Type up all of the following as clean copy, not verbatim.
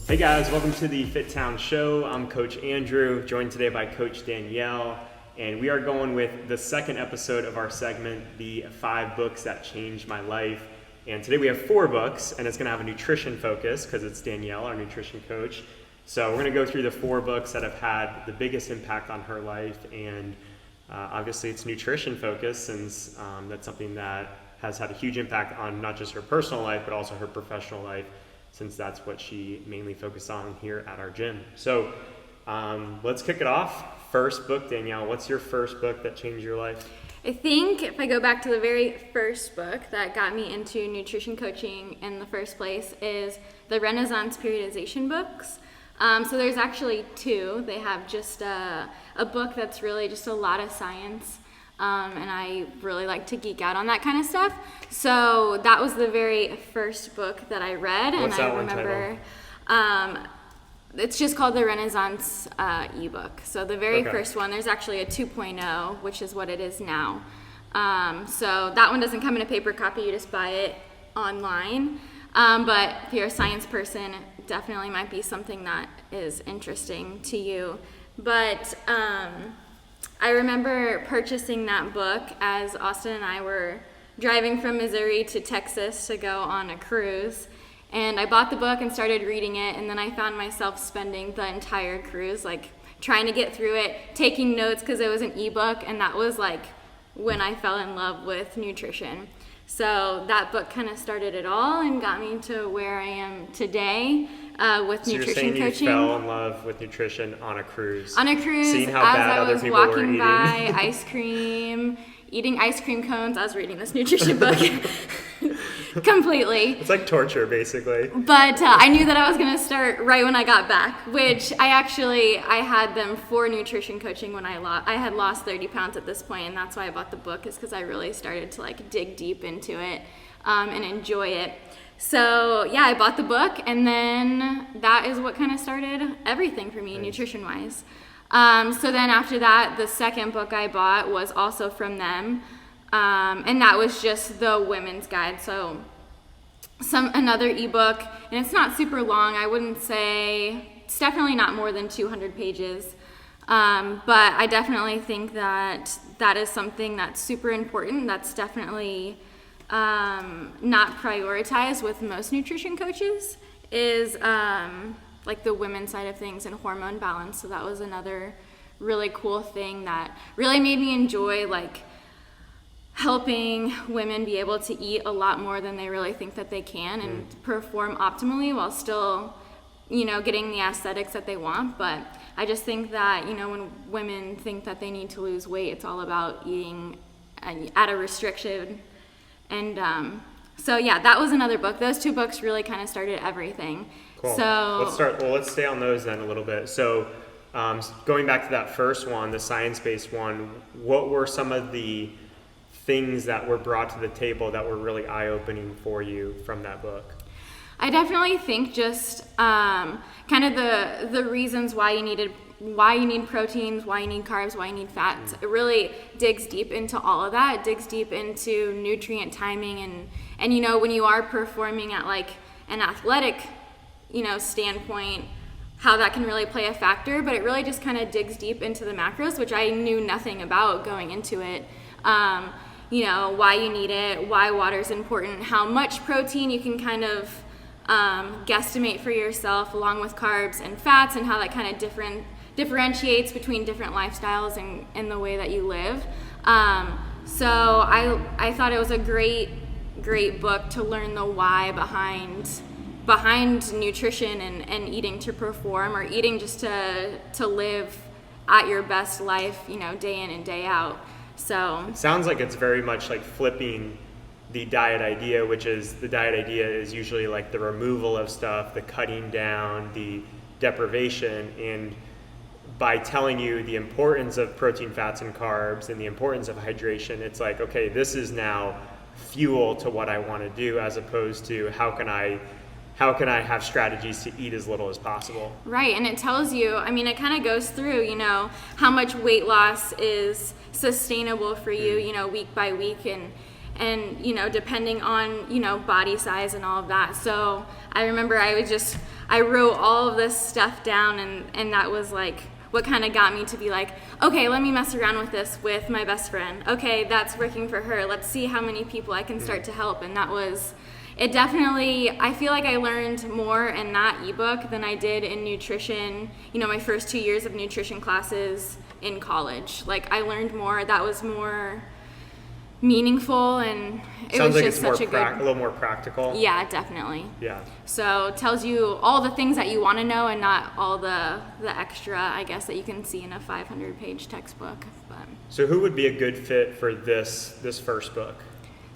Hey guys, welcome to the FitTown Show. I'm Coach Andrew, joined today by Coach Danielle, and we are going with the second episode of our segment, the 5 books that changed my life. And today we have 4 books, and it's going to have a nutrition focus because it's Danielle, our nutrition coach. So we're going to go through the 4 books that have had the biggest impact on her life, and obviously it's nutrition focused since that's something that has had a huge impact on not just her personal life, but also her professional life, since that's what she mainly focused on here at our gym. So let's kick it off. First book, Danielle, what's your first book that changed your life? I think if I go back to the very first book that got me into nutrition coaching in the first place is the Renaissance periodization books. So there's actually 2. They have just a book that's really just a lot of science. And I really like to geek out on that kind of stuff. So that was the very first book that I read. What's and that I remember it's just called the Renaissance ebook. So the very first one, there's actually a 2.0, which is what it is now. So that one doesn't come in a paper copy, you just buy it online. But if you're a science person, it definitely might be something that is interesting to you. But I remember purchasing that book as Austin and I were driving from Missouri to Texas to go on a cruise. And I bought the book and started reading it, and then I found myself spending the entire cruise, like, trying to get through it, taking notes because it was an ebook, and that was, like, when I fell in love with nutrition. So that book kind of started it all and got me to where I am today with nutrition coaching. So you're saying you fell in love with nutrition on a cruise? On a cruise, seeing how as bad I other was people were walking eating. by ice cream, eating ice cream cones, I was reading this nutrition book completely. It's like torture, basically. But I knew that I was going to start right when I got back, which I had them for nutrition coaching when I had lost 30 pounds at this point, and that's why I bought the book, is because I really started to like dig deep into it and enjoy it. So yeah, I bought the book, and then that is what kind of started everything for me, nice. Nutrition-wise. So then after that, the second book I bought was also from them, and that was just the women's guide. So another ebook, and it's not super long. I wouldn't say, it's definitely not more than 200 pages. But I definitely think that is something that's super important. That's definitely not prioritized with most nutrition coaches, is like the women's side of things and hormone balance. So that was another really cool thing that really made me enjoy, like, helping women be able to eat a lot more than they really think that they can and perform optimally while still, getting the aesthetics that they want. But I just think that, when women think that they need to lose weight, it's all about eating at a restriction. And so yeah, that was another book. Those 2 books really kind of started everything. Cool. So let's stay on those then a little bit. So going back to that first one, the science-based one, what were some of the things that were brought to the table that were really eye-opening for you from that book? I definitely think just kind of the reasons why you need proteins, why you need carbs, why you need fats. It really digs deep into all of that. It digs deep into nutrient timing and when you are performing at like an athletic, standpoint, how that can really play a factor. But it really just kind of digs deep into the macros, which I knew nothing about going into it. Why you need it, why water is important, how much protein you can kind of guesstimate for yourself, along with carbs and fats, and how that kind of differentiates between different lifestyles and the way that you live. So I thought it was a great book to learn the why behind nutrition and eating to perform, or eating just to live at your best life, day in and day out. So it sounds like it's very much like flipping the diet idea, which is the diet idea is usually like the removal of stuff, the cutting down, the deprivation, and by telling you the importance of protein, fats, and carbs and the importance of hydration, it's like, okay, this is now fuel to what I want to do, as opposed to how can I have strategies to eat as little as possible. Right, and it tells you, it kind of goes through, how much weight loss is sustainable for you, week by week, and depending on body size and all of that. So I remember I wrote all of this stuff down, and that was like what kind of got me to be like, okay, let me mess around with this with my best friend. Okay, that's working for her. Let's see how many people I can start to help. And that was, it definitely, I feel like I learned more in that ebook than I did in nutrition, my first 2 years of nutrition classes in college. Like, I learned more, that was more meaningful, and it Sounds was like just it's such a good, a little more practical. Yeah, definitely. Yeah. So it tells you all the things that you want to know, and not all the extra, I guess, that you can see in a 500-page textbook. But So who would be a good fit for this first book?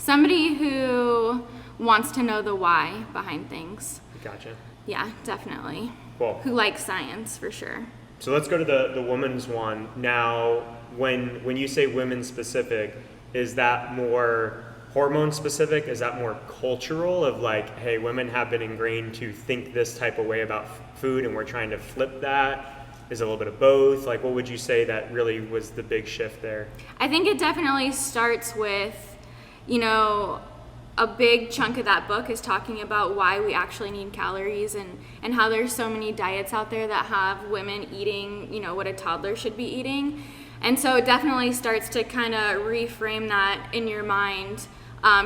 somebody who wants to know the why behind things. Gotcha. Yeah, definitely. Cool. Who likes science, for sure. So let's go to the women's one. Now, when you say women specific, is that more hormone specific? Is that more cultural of like, hey, women have been ingrained to think this type of way about food and we're trying to flip that? Is it a little bit of both? Like, what would you say that really was the big shift there? I think it definitely starts with, a big chunk of that book is talking about why we actually need calories, and how there's so many diets out there that have women eating, what a toddler should be eating. And so it definitely starts to kind of reframe that in your mind,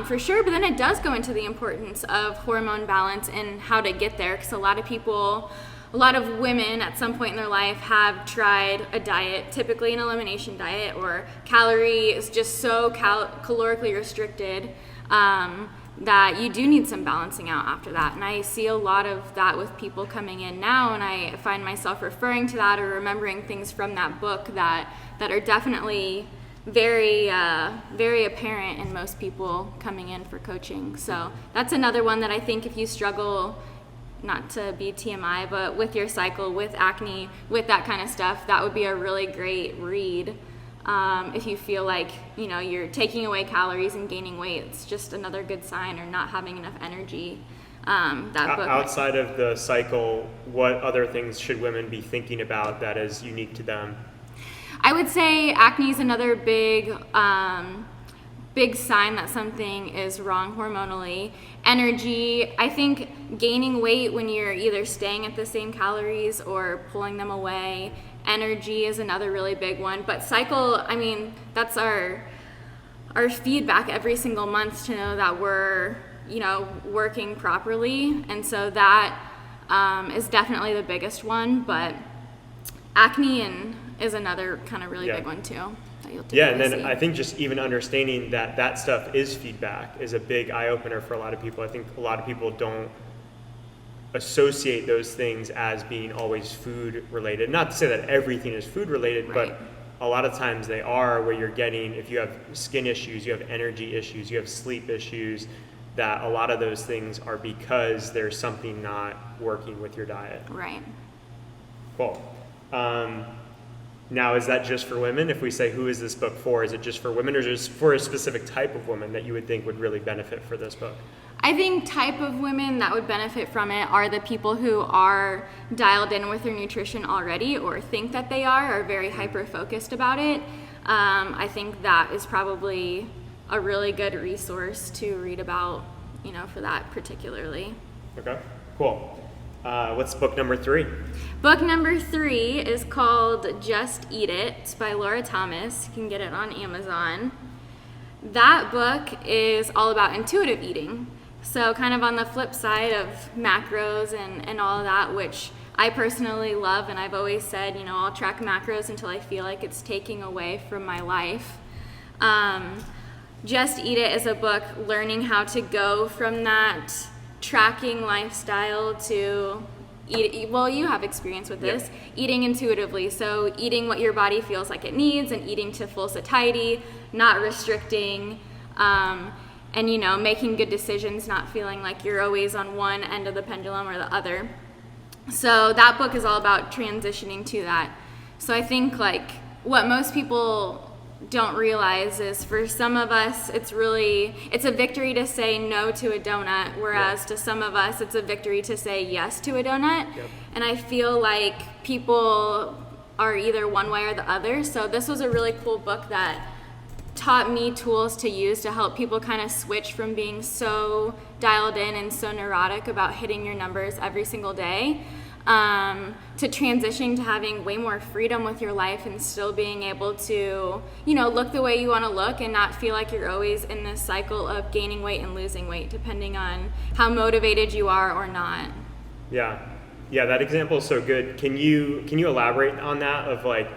for sure. But then it does go into the importance of hormone balance and how to get there, because a lot of women at some point in their life have tried a diet, typically an elimination diet, or calorie is just so calorically restricted that you do need some balancing out after that. And I see a lot of that with people coming in now, and I find myself referring to that or remembering things from that book that are definitely very, very apparent in most people coming in for coaching. So that's another one that I think if you struggle, not to be TMI, but with your cycle, with acne, with that kind of stuff, that would be a really great read. If you feel like, you're taking away calories and gaining weight, it's just another good sign, or not having enough energy. That book. Outside of the cycle, what other things should women be thinking about that is unique to them? I would say acne is another big sign that something is wrong hormonally. Energy, I think gaining weight when you're either staying at the same calories or pulling them away. Energy is another really big one. But cycle, that's our feedback every single month to know that we're, working properly. And so that is definitely the biggest one. But acne is another kind of really big one too. Yeah, and then I think just even understanding that stuff is feedback is a big eye-opener for a lot of people. I think a lot of people don't associate those things as being always food related. Not to say that everything is food related, right. But a lot of times they are, where you're getting, if you have skin issues, you have energy issues, you have sleep issues, that a lot of those things are because there's something not working with your diet. Right. Cool. Now, is that just for women? If we say, who is this book for? Is it just for women, or just for a specific type of woman that you would think would really benefit for this book? I think type of women that would benefit from it are the people who are dialed in with their nutrition already, or think that they are very hyper-focused about it. I think that is probably a really good resource to read about, for that particularly. Okay, cool. What's book number 3? Book number 3 is called Just Eat It. It's by Laura Thomas. You can get it on Amazon. That book is all about intuitive eating. So kind of on the flip side of macros and all of that, which I personally love, and I've always said, I'll track macros until I feel like it's taking away from my life. Just Eat It is a book learning how to go from that tracking lifestyle to you have experience with this, eating intuitively. So eating what your body feels like it needs, and eating to full satiety, not restricting, and making good decisions, not feeling like you're always on one end of the pendulum or the other. So that book is all about transitioning to that. So I think what most people don't realize is, for some of us, it's a victory to say no to a donut, whereas to some of us it's a victory to say yes to a donut. And I feel like people are either one way or the other. So this was a really cool book that taught me tools to use to help people kind of switch from being so dialed in and so neurotic about hitting your numbers every single day, to transitioning to having way more freedom with your life and still being able to, look the way you want to look and not feel like you're always in this cycle of gaining weight and losing weight, depending on how motivated you are or not. Yeah, that example is so good. Can you elaborate on that, of like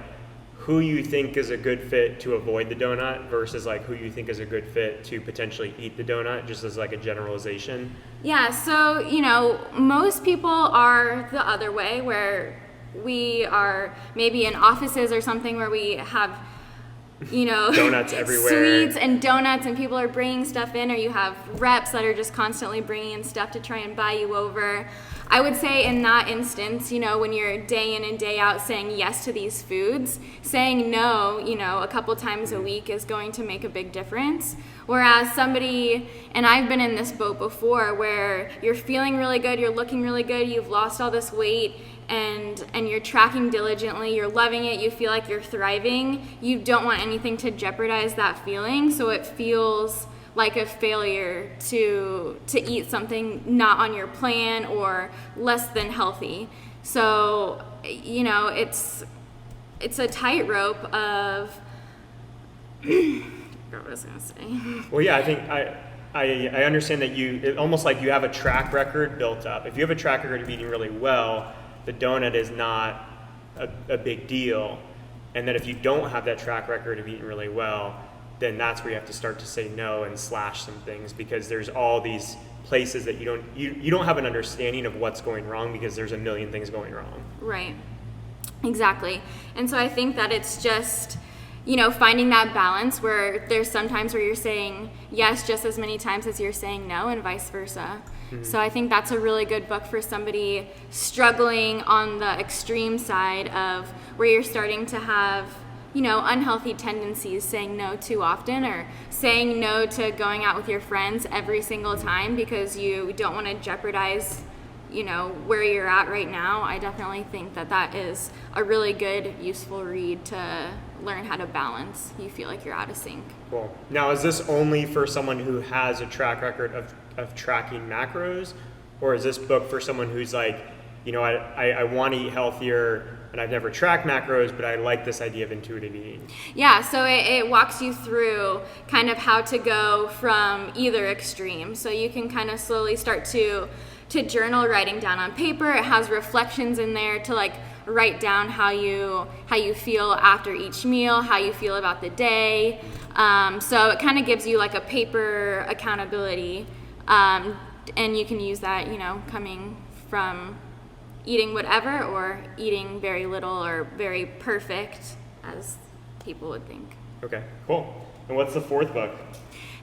who you think is a good fit to avoid the donut versus like who you think is a good fit to potentially eat the donut, just as like a generalization? Yeah, so, most people are the other way, where we are maybe in offices or something where we have, donuts everywhere, sweets and donuts, and people are bringing stuff in, or you have reps that are just constantly bringing in stuff to try and buy you over. I would say in that instance, when you're day in and day out saying yes to these foods, saying no, a couple times a week is going to make a big difference. Whereas somebody, and I've been in this boat before, where you're feeling really good, you're looking really good, you've lost all this weight, and you're tracking diligently, you're loving it, you feel like you're thriving, you don't want anything to jeopardize that feeling, so it feels like a failure to eat something not on your plan or less than healthy. So, it's a tightrope of what was I gonna say? Well, yeah, I think I understand that it's almost like you have a track record built up. If you have a track record of eating really well, the donut is not a big deal. And that if you don't have that track record of eating really well, then that's where you have to start to say no and slash some things, because there's all these places that you don't have an understanding of what's going wrong, because there's a million things going wrong. Right. Exactly. And so I think that it's just, finding that balance where there's sometimes where you're saying yes just as many times as you're saying no, and vice versa. Mm-hmm. So I think that's a really good book for somebody struggling on the extreme side of where you're starting to have unhealthy tendencies, saying no too often, or saying no to going out with your friends every single time because you don't want to jeopardize, where you're at right now. I definitely think that is a really good, useful read to learn how to balance. You feel like you're out of sync. Cool. Now, is this only for someone who has a track record of tracking macros, or is this book for someone who's like, I want to eat healthier, and I've never tracked macros, but I like this idea of intuitive eating? Yeah, so it walks you through kind of how to go from either extreme. So you can kind of slowly start to journal, writing down on paper. It has reflections in there to like write down how you feel after each meal, how you feel about the day. So it kind of gives you like a paper accountability, and you can use that, coming from eating whatever or eating very little or very perfect, as people would think. Okay, cool. And what's the fourth book?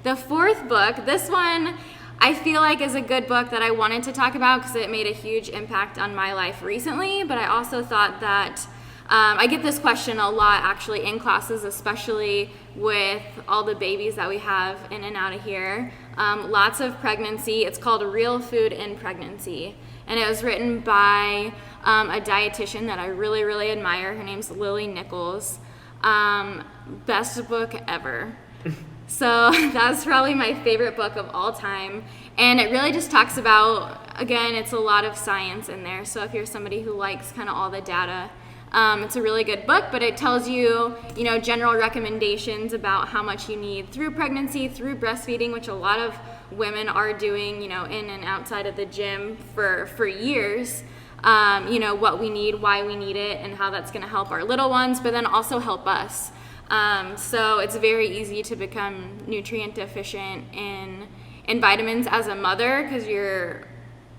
The fourth book, this one I feel like is a good book that I wanted to talk about because it made a huge impact on my life recently, but I also thought that I get this question a lot actually in classes, especially with all the babies that we have in and out of here. Lots of pregnancy. It's called Real Food in Pregnancy. And it was written by a dietitian that I really, really admire. Her name's Lily Nichols. Best book ever. So that's probably my favorite book of all time. And it really just talks about, again, it's a lot of science in there. So if you're somebody who likes kind of all the data, it's a really good book, but it tells you, general recommendations about how much you need through pregnancy, through breastfeeding, which a lot of women are doing, in and outside of the gym for years. What we need, why we need it, and how that's going to help our little ones, but then also help us. So it's very easy to become nutrient deficient in vitamins as a mother, because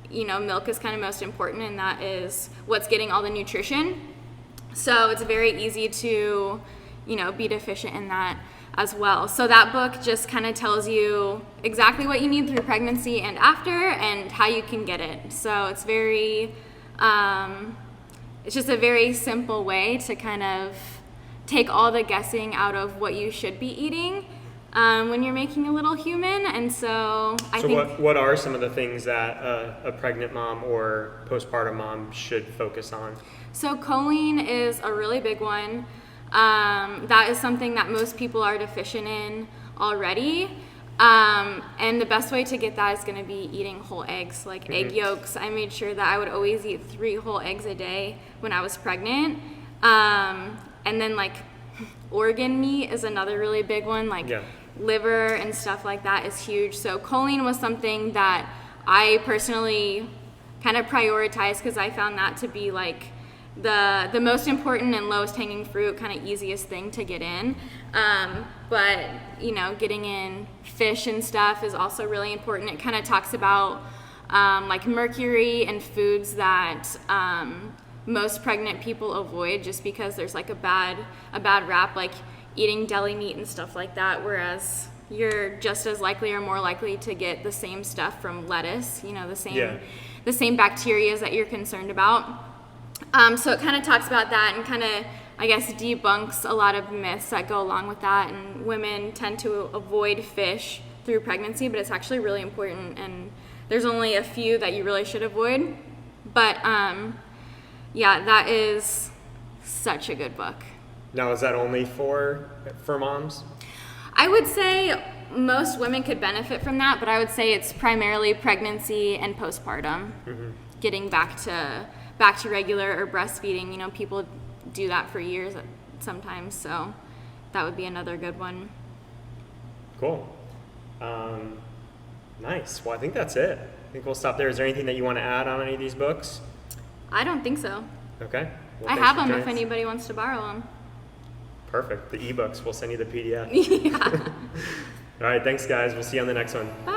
milk is kind of most important, and that is what's getting all the nutrition. So it's very easy to, be deficient in that as well. So that book just kind of tells you exactly what you need through pregnancy and after, and how you can get it. So it's very, it's just a very simple way to kind of take all the guessing out of what you should be eating when you're making a little human. And so I think... what are some of the things that a pregnant mom or postpartum mom should focus on? So choline is a really big one. That is something that most people are deficient in already. And the best way to get that is going to be eating whole eggs, like egg yolks. I made sure that I would always eat 3 whole eggs a day when I was pregnant. And then like organ meat is another really big one, like liver and stuff like that is huge. So choline was something that I personally kind of prioritized because I found that to be like the most important and lowest hanging fruit, kind of easiest thing to get in. But you know, getting in fish and stuff is also really important. It kind of talks about like mercury and foods that most pregnant people avoid just because there's like a bad rap, like eating deli meat and stuff like that, whereas you're just as likely or more likely to get the same stuff from lettuce, you know, the same bacteria that you're concerned about. So it kind of talks about that and kind of, I guess, debunks a lot of myths that go along with that. And women tend to avoid fish through pregnancy, but it's actually really important. And there's only a few that you really should avoid. But yeah, that is such a good book. Now, is that only for moms? I would say most women could benefit from that, but I would say it's primarily pregnancy and postpartum. Getting back to regular or breastfeeding. You know, people do that for years sometimes, so that would be another good one. Cool. Nice. Well, I think that's it. I think we'll stop there. Is there anything that you want to add on any of these books? I don't think so. Okay. Well, I have them if anybody wants to borrow them. Perfect. The ebooks. We'll send you the PDF. Yeah. All right. Thanks, guys. We'll see you on the next one. Bye.